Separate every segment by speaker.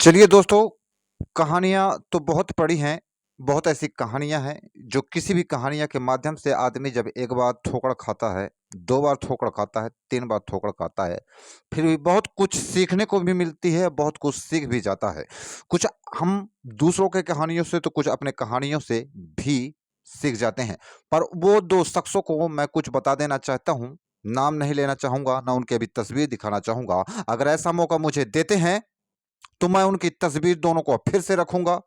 Speaker 1: चलिए दोस्तों, कहानियाँ तो बहुत पढ़ी हैं, बहुत ऐसी कहानियाँ हैं जो किसी भी कहानियाँ के माध्यम से आदमी जब एक बार ठोकर खाता है, 2 बार ठोकर खाता है, 3 बार ठोकर खाता है, फिर भी बहुत कुछ सीखने को भी मिलती है, बहुत कुछ सीख भी जाता है। कुछ हम दूसरों के कहानियों से तो कुछ अपने कहानियों से भी सीख जाते हैं। पर वो 2 शख्सों को मैं कुछ बता देना चाहता हूँ, नाम नहीं लेना चाहूँगा, ना उनकी अभी तस्वीर दिखाना चाहूँगा। अगर ऐसा मौका मुझे देते हैं तो मैं उनकी तस्वीर दोनों को फिर से रखूँगा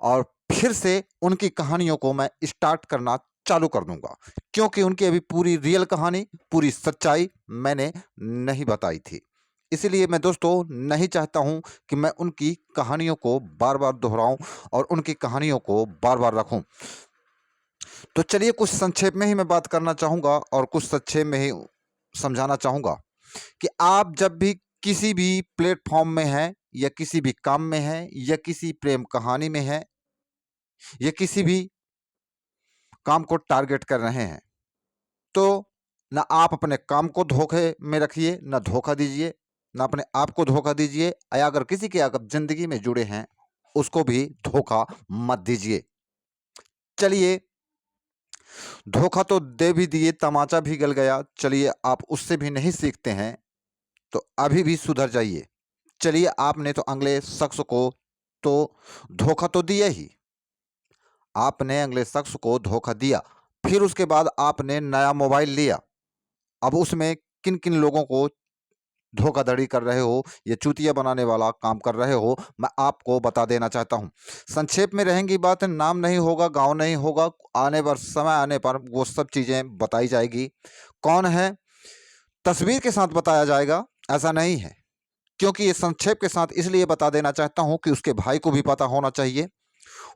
Speaker 1: और फिर से उनकी कहानियों को मैं स्टार्ट करना चालू कर दूँगा। क्योंकि उनकी अभी पूरी रियल कहानी, पूरी सच्चाई मैंने नहीं बताई थी। इसीलिए मैं दोस्तों नहीं चाहता हूँ कि मैं उनकी कहानियों को बार-बार दोहराऊँ और उनकी कहानियों को बार-बार रखूँ। तो चलिए कुछ संक्षेप में ही मैं बात करना चाहूँगा और कुछ संक्षेप में ही समझाना चाहूँगा कि आप जब भी किसी भी प्लेटफ़ॉर्म में हैं या किसी भी काम में हैं या किसी प्रेम कहानी में हैं या किसी भी काम को टारगेट कर रहे हैं, तो ना आप अपने काम को धोखे में रखिए, ना धोखा दीजिए, ना अपने आप को धोखा दीजिए या अगर किसी के अगर ज़िंदगी में जुड़े हैं, उसको भी धोखा मत दीजिए। चलिए, धोखा तो दे भी दिए, तमाचा भी गल गया, चलिए आप उससे भी नहीं सीखते हैं, तो अभी भी सुधर जाइए। चलिए आपने तो अगले शख्स को तो धोखा तो दिया ही, आपने अगले शख्स को धोखा दिया, फिर उसके बाद आपने नया मोबाइल लिया। अब उसमें किन-किन लोगों को धोखाधड़ी कर रहे हो, ये चूतिया बनाने वाला काम कर रहे हो, मैं आपको बता देना चाहता हूँ। संक्षेप में रहेंगी बात, नाम नहीं होगा, गाँव नहीं होगा, आने पर समय आने पर वो सब चीज़ें बताई जाएगी। कौन है? तस्वीर के साथ बताया जाएगा, ऐसा नहीं है। क्योंकि ये संक्षेप के साथ इसलिए बता देना चाहता हूँ कि उसके भाई को भी पता होना चाहिए,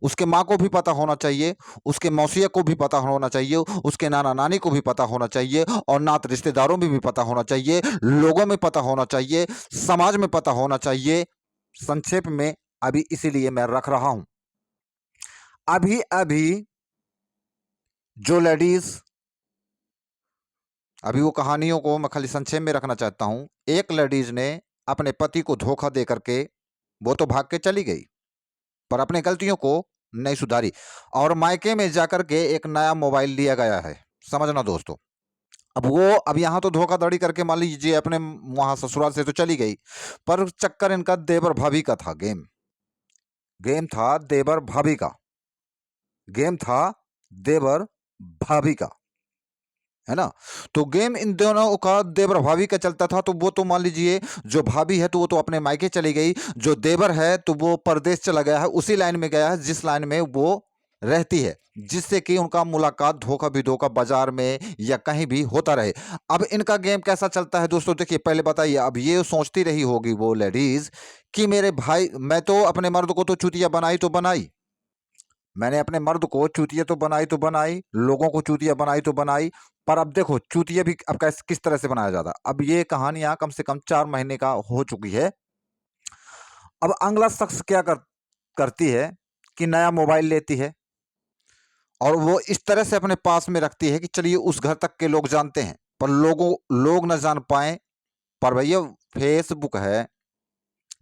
Speaker 1: उसके माँ को भी पता होना चाहिए, उसके मौसिया को भी पता होना चाहिए, उसके नाना-नानी को भी पता होना चाहिए और नात रिश्तेदारों में भी पता होना चाहिए, लोगों में पता होना चाहिए, समाज में पता होना चाहिए। संक्षेप में अभी इसीलिए मैं रख रहा हूँ। अभी-अभी जो लेडीज़ अभी वो कहानियों को मैं खाली संक्षेप में रखना चाहता हूँ। एक लेडीज़ ने अपने पति को धोखा दे कर के वो तो भाग के चली गई। पर अपनी गलतियों को नहीं सुधारी और मायके में जाकर के एक नया मोबाइल लिया गया है। समझना दोस्तों। अब यहाँ तो धोखाधड़ी करके मान लीजिए अपने वहाँ ससुराल से तो चली गई, पर चक्कर इनका देवर भाभी का था गेम। गेम था देवर भाभी का। गेम था देवर भाभी का। है ना? तो गेम इन दोनों का देवर-भाभी का चलता था, तो वो तो मान लीजिए जो भाभी है, तो वो तो अपने मायके चली गई, जो देवर है, तो वो परदेश चला गया है, उसी लाइन में गया है, जिस लाइन में वो रहती है, जिससे कि उनका मुलाकात धोखा-विधोखा बाज़ार में या कहीं भी होता रहे। अब इनका गेम कैसा चलता है दोस्तों देखिए, पहले बताइए, अब ये सोचती रही होगी वो लेडीज़ कि मेरे भाई मैं तो अपने मर्द को तो चूतिया बनाई तो बनाई। मैंने अपने मर्द को चूतिया तो बनाई, लोगों को चूतिया बनाई तो बनाई, पर अब देखो चूतिया भी अब किस तरह से बनाया जाता है। अब ये कहानियाँ कम से कम 4 महीने का हो चुकी है। अब अगला शख्स क्या करती है कि नया मोबाइल लेती है और वो इस तरह से अपने पास में रखती है कि चलिए उस घर तक के लोग जानते हैं, पर लोग ना जान पाएँ, पर भैया फेसबुक है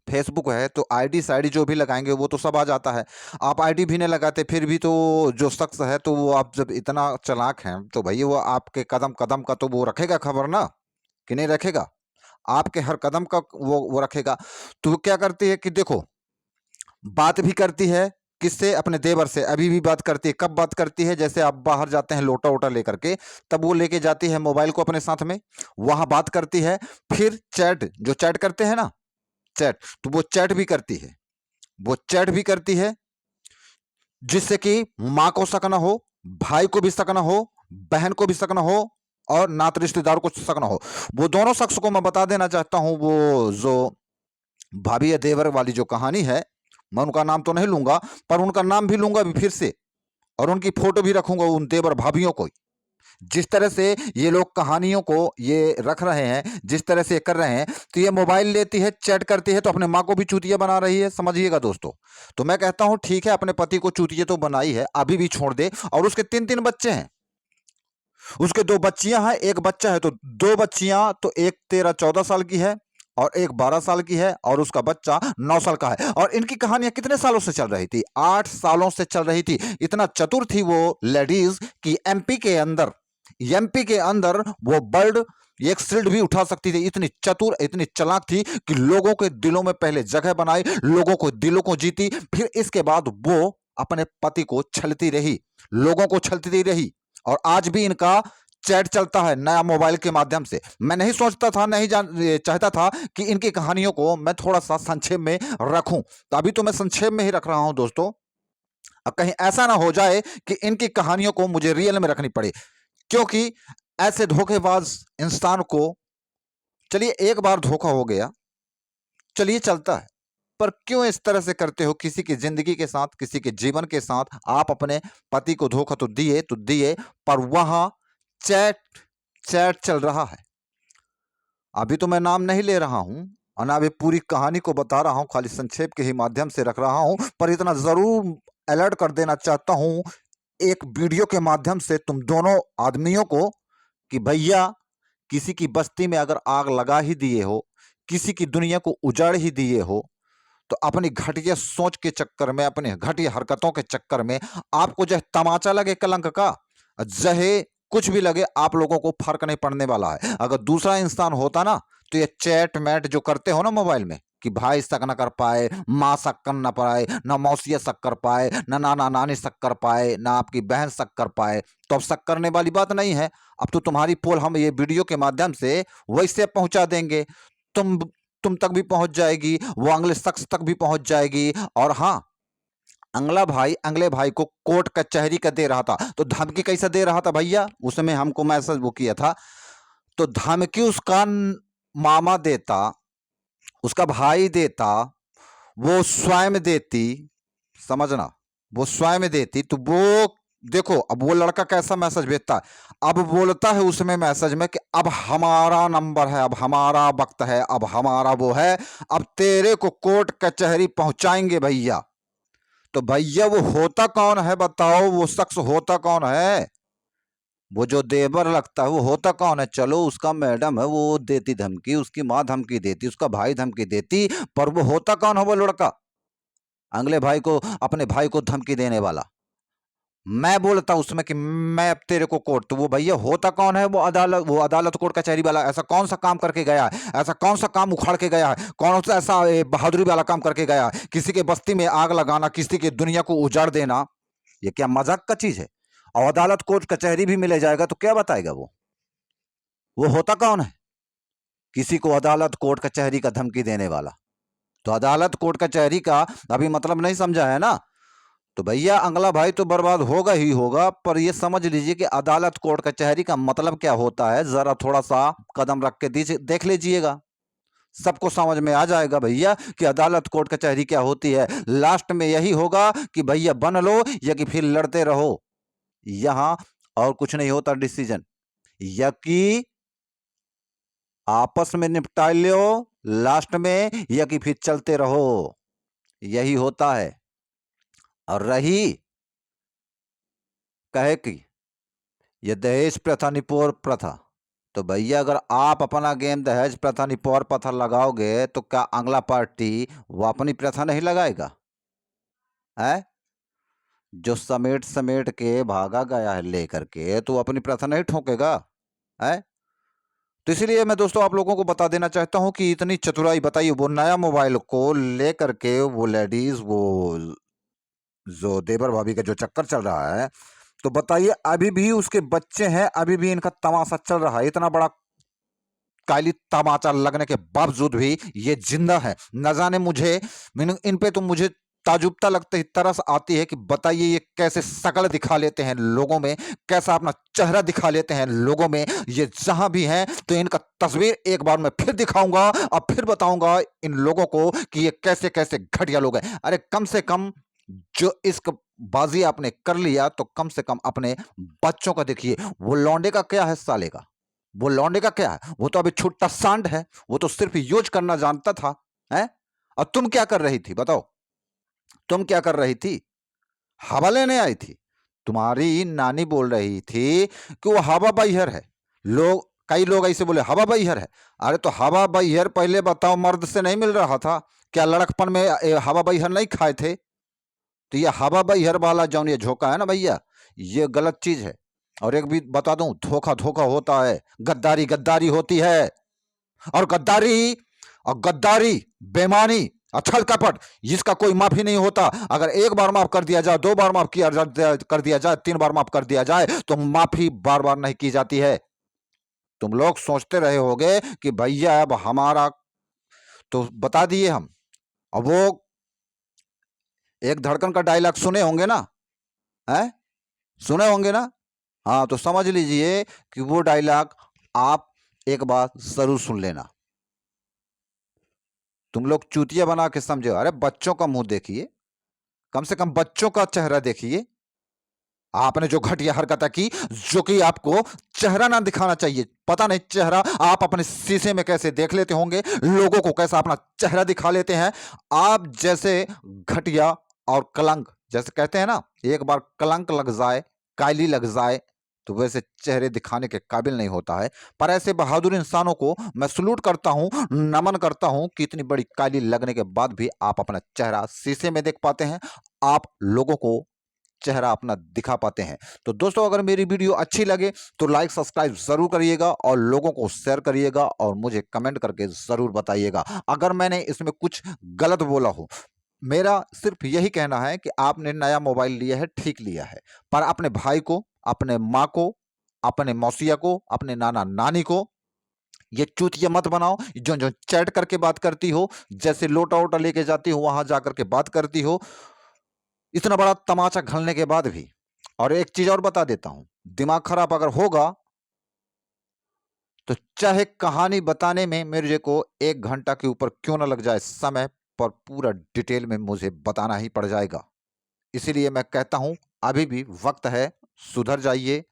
Speaker 1: फेसबुक है तो आईडी-साईडी जो भी लगाएँगे वो तो सब आ जाता है। आप आईडी भी नहीं लगाते फिर भी तो जो शख्स है तो वो आप जब इतना चालाक हैं तो भई वो आपके कदम-कदम का तो वो रखेगा खबर ना, कि नहीं रखेगा? आपके हर कदम का वो रखेगा। तो वो क्या करती है कि देखो, बात भी करती है किससे? अपने देवर से अभी भी बात करती है। कब बात करती है? जैसे आप बाहर जाते हैं लोटा-वोटा लेकर के, तब वो लेके जाती है मोबाइल को अपने साथ में, वहाँ बात करती है। फिर चैट जो चैट करते हैं ना चैट, तो वो चैट भी करती है। वो चैट भी करती है, जिससे कि माँ को शक ना हो, भाई को भी शक ना हो, बहन को भी शक ना हो और नात रिश्तेदार को शक ना हो। वो दोनों शख्स को मैं बता देना चाहता हूँ, वो जो भाभी या देवर वाली जो कहानी है, मैं उनका नाम तो नहीं लूँगा, पर उनका नाम भी लूँगा अभी फिर से और उनकी फ़ोटो भी रखूँगा उन देवर-भाभियों को। जिस तरह से ये लोग कहानियों को ये रख रहे हैं, जिस तरह से ये कर रहे हैं, तो ये मोबाइल लेती है, चैट करती है, तो अपने माँ को भी चूतिया बना रही है, समझिएगा दोस्तों। तो मैं कहता हूँ ठीक है, अपने पति को चूतिया तो बनाई है, अभी भी छोड़ दे और उसके 3-3 बच्चे हैं। उसके 2 बच्चियाँ हैं, 1 बच्चा है, तो 2 बच्चियाँ, तो एक 13-14 साल की है और एक 12 साल की है और उसका बच्चा 9 साल का है। और इनकी कहानियां कितने सालों से चल रही थी? 8 सालों से चल रही थी। इतना चतुर थी वो लेडीज कि एमपी के अंदर वो बर्ड एक शील्ड भी उठा सकती थी। इतनी चतुर, इतनी चालाक थी कि लोगों के दिलों में पहले जगह बनाई, लोगों को दिलों को जीती। फिर इसके बाद वो अपने पति को छलती रही, लोगों को छलती रही। और आज भी इनका चैट चलता है नया मोबाइल के माध्यम से। मैं नहीं सोचता था, नहीं चाहता था कि इनकी कहानियों को मैं थोड़ा सा संक्षेप में रखूं, तो अभी तो मैं संक्षेप में ही रख रहा हूं दोस्तों। अब कहीं ऐसा ना हो जाए कि इनकी कहानियों को मुझे रियल में रखनी पड़े, क्योंकि ऐसे धोखेबाज इंसान को, चलिए एक बार धोखा हो गया, चलिए चलता है, पर क्यों इस तरह से करते हो किसी की जिंदगी के साथ, किसी के जीवन के साथ? आप अपने पति को धोखा तो दिए, पर वहां चैट चैट चल रहा है। अभी तो मैं नाम नहीं ले रहा हूं और ना अभी पूरी कहानी को बता रहा हूं, खाली संक्षेप के ही माध्यम से रख रहा हूं। पर इतना जरूर अलर्ट कर देना चाहता हूं एक वीडियो के माध्यम से तुम दोनों आदमियों को कि भैया, किसी की बस्ती में अगर आग लगा ही दिए हो, किसी की दुनिया को उजाड़ ही दिए हो, तो अपनी घटिया सोच के चक्कर में, अपनी घटिया हरकतों के चक्कर में आपको जो तमाचा लगे कलंक का, जहे कुछ भी लगे, आप लोगों को फर्क नहीं पड़ने वाला है। अगर दूसरा इंसान होता ना, तो ये चैट मैट जो करते हो ना मोबाइल में, कि भाई शक न कर पाए, माँ शक कर ना पाए, ना मौसिया शक कर पाए, ना नाना नानी शक कर पाए, ना आपकी बहन शक कर पाए, तो अब शक करने वाली बात नहीं है। अब तो तुम्हारी पोल हम ये वीडियो के माध्यम से वैसे पहुंचा देंगे, तुम तुम तक भी पहुंच जाएगी, वो अगले शख्स तक भी पहुंच जाएगी। और हाँ, अगले भाई को कोर्ट कचहरी का दे रहा था, तो धमकी कैसा दे रहा था भैया? उसमें हमको मैसेज वो किया था, तो धमकी उसका मामा देता, उसका भाई देता, वो स्वयं देती, समझना, वो स्वयं देती। तो वो देखो अब वो लड़का कैसा मैसेज भेजता है। अब बोलता है उसमें मैसेज में कि अब हमारा नंबर है, अब हमारा वक्त है, अब हमारा वो है, अब तेरे को कोर्ट कचहरी पहुंचाएंगे भैया। तो भैया वो होता कौन है बताओ? वो शख्स होता कौन है? वो जो देवर लगता है वो होता कौन है? चलो उसका मैडम है, वो देती धमकी, उसकी माँ धमकी देती, उसका भाई धमकी देती, पर वो होता कौन है? वो लड़का अगले भाई को, अपने भाई को धमकी देने वाला। मैं बोलता उसमें कि मैं अब तेरे को कोर्ट, तो वो भैया होता कौन है? वो अदालत कोर्ट कचहरी वाला। ऐसा कौन सा काम करके गया है? ऐसा कौन सा काम उखाड़ के गया है? कौन सा ऐसा बहादुरी वाला काम करके गया है? किसी के बस्ती में आग लगाना, किसी की दुनिया को उजाड़ देना, ये क्या मजाक का चीज है? और अदालत कोर्ट कचहरी भी मिले जाएगा तो क्या बताएगा वो होता कौन है? किसी को अदालत कोर्ट कचहरी का धमकी देने वाला। तो अदालत कोर्ट कचहरी का अभी मतलब नहीं समझा है ना? तो भैया अगला भाई तो बर्बाद होगा ही होगा, पर ये समझ लीजिए कि अदालत कोर्ट कचहरी का मतलब क्या होता है, जरा थोड़ा सा कदम रख के देख लीजिएगा, सबको समझ में आ जाएगा भैया कि अदालत कोर्ट कचहरी क्या होती है। लास्ट में यही होगा कि भैया बन लो या कि फिर लड़ते रहो, यहां और कुछ नहीं होता डिसीजन, या कि आपस में निपटा लो लास्ट में, या कि फिर चलते रहो, यही होता है। और रही कहे कि ये दहेज प्रथा निपोर प्रथा, तो भैया अगर आप अपना गेम दहेज प्रथा निपोर प्रथा लगाओगे तो क्या अगला पार्टी वो अपनी प्रथा नहीं लगाएगा? है जो समेट समेट के भागा गया है लेकर के, तो वो अपनी प्रथा नहीं ठोकेगा? है तो इसलिए मैं दोस्तों आप लोगों को बता देना चाहता हूं कि इतनी चतुराई बताइए, वो नया मोबाइल को लेकर के वो लेडीज, वो जो देवर भाभी का जो चक्कर चल रहा है, तो बताइए अभी भी उसके बच्चे हैं, अभी भी इनका तमाशा चल रहा है। इतना बड़ा काली तमाचा लगने के बावजूद भी ये जिंदा है। न जाने मुझे, इन पे तो मुझे ताजुबता लगता है, तरस आती है कि बताइए ये कैसे शकल दिखा लेते हैं लोगों में, कैसा अपना चेहरा दिखा लेते हैं लोगों में। ये जहां भी हैं तो इनका तस्वीर एक बार मैं फिर दिखाऊंगा और फिर बताऊंगा इन लोगों को कि ये कैसे कैसे घटिया लोग हैं। अरे कम से कम जो इश्क बाजी आपने कर लिया, तो कम से कम अपने बच्चों का देखिए। वो लौंडे का क्या है, साले का वो लौंडे का क्या है? वो तो अभी छुट्टा सांड है, वो तो सिर्फ यूज करना जानता था। हैं? और तुम क्या कर रही थी बताओ? तुम क्या कर रही थी? हवा लेने आई थी? तुम्हारी नानी बोल रही थी कि वो हवा बैहर है, लोग कई लोग ऐसे बोले हवा बहियर है। अरे तो हवा बहियर पहले बताओ मर्द से नहीं मिल रहा था क्या? लड़कपन में हवा बहियर नहीं खाए थे? तो ये हवा बहियर वाला जौन ये झोंका है ना भैया, ये गलत चीज है। और एक भी बता दूं, धोखा धोखा होता है, गद्दारी गद्दारी होती है। और गद्दारी बेईमानी और छल कपट, इसका कोई माफी नहीं होता। अगर एक बार माफ कर दिया जाए, 2 बार माफ कर दिया जाए, 3 बार माफ कर दिया जाए, तो माफी बार बार नहीं की जाती है। तुम लोग सोचते रहे होगे कि भैया अब हमारा तो बता दिए हम। अब वो एक धड़कन का डायलॉग सुने होंगे ना? हैं? सुने होंगे ना? हाँ, तो समझ लीजिए कि वो डायलॉग आप एक बार जरूर सुन लेना। तुम लोग चूतिया बना के समझो। अरे बच्चों का मुंह देखिए, कम से कम बच्चों का चेहरा देखिए। आपने जो घटिया हरकत की, जो कि आपको चेहरा ना दिखाना चाहिए। पता नहीं चेहरा आप अपने शीशे में कैसे देख लेते होंगे, लोगों को कैसा अपना चेहरा दिखा लेते हैं। आप जैसे घटिया और कलंक, जैसे कहते हैं ना, एक बार कलंक लग जाए, काली लग जाए, तो वैसे चेहरे दिखाने के काबिल नहीं होता है। पर ऐसे बहादुर इंसानों को मैं सलूट करता हूं, नमन करता हूं कि इतनी बड़ी काली लगने के बाद भी आप अपना चेहरा शीशे में देख पाते हैं, आप लोगों को चेहरा अपना दिखा पाते हैं। तो दोस्तों, अगर मेरी वीडियो अच्छी लगे तो लाइक सब्सक्राइब जरूर करिएगा और लोगों को शेयर करिएगा और मुझे कमेंट करके जरूर बताइएगा अगर मैंने इसमें कुछ गलत बोला हो। मेरा सिर्फ यही कहना है कि आपने नया मोबाइल लिया है, ठीक लिया है, पर अपने भाई को, अपने माँ को, अपने मौसिया को, अपने नाना नानी को ये चूतिया मत बनाओ। जो जो चैट करके बात करती हो, जैसे लोटा वोटा लेके जाती हो वहां जाकर के बात करती हो, इतना बड़ा तमाचा घलने के बाद भी। और एक चीज और बता देता हूं, दिमाग खराब अगर होगा तो चाहे कहानी बताने में मेरे को 1 घंटा के ऊपर क्यों ना लग जाए समय, पर पूरा डिटेल में मुझे बताना ही पड़ जाएगा। इसीलिए मैं कहता हूं, अभी भी वक्त है, सुधर जाइए।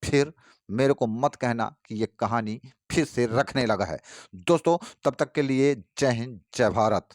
Speaker 1: फिर मेरे को मत कहना कि ये कहानी फिर से रखने लगा है। दोस्तों, तब तक के लिए जय हिंद, जय भारत।